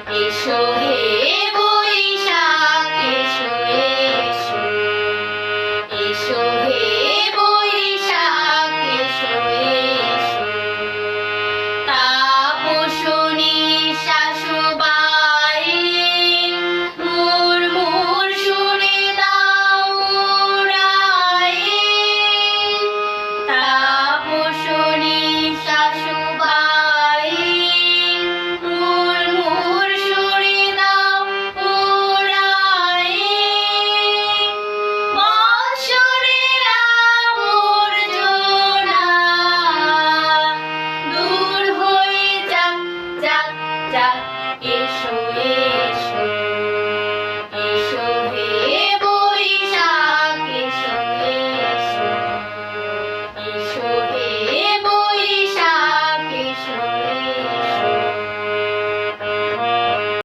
এসো হে বৈশাখ এসো এসো, এসো হে বৈশাখ এসো এসো। তাপসনী শাশুবাই মুর্মুর সুরে দাও উড়াই। তাপসনী শাশুবাই মুর্মুর সুরে দাও উড়াই। বৎসরের আবর্জনা দূর হয়ে যাক যাক যাক, এসো